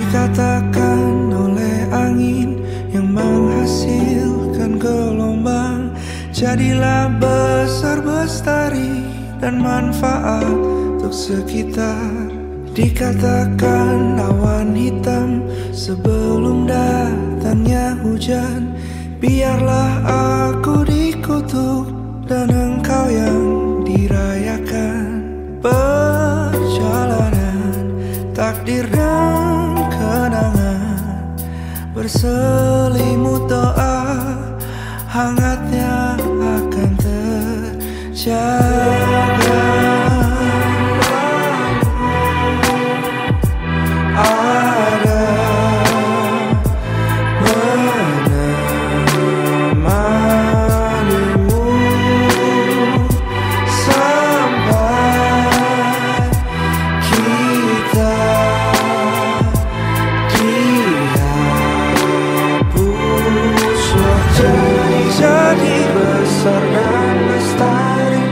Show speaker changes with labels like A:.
A: Dikatakan oleh angin yang menghasilkan gelombang, jadilah besar bestari dan manfaat untuk sekitar. Dikatakan awan hitam sebelum datangnya hujan, biarlah aku dikutuk dan engkau yang dirayakan. Perjalanan takdir dan kenangan berselimut doa, hangatnya akan terjaga. Ada menemanimu sampai kita dihapuslah. Jadi besar dan lestari.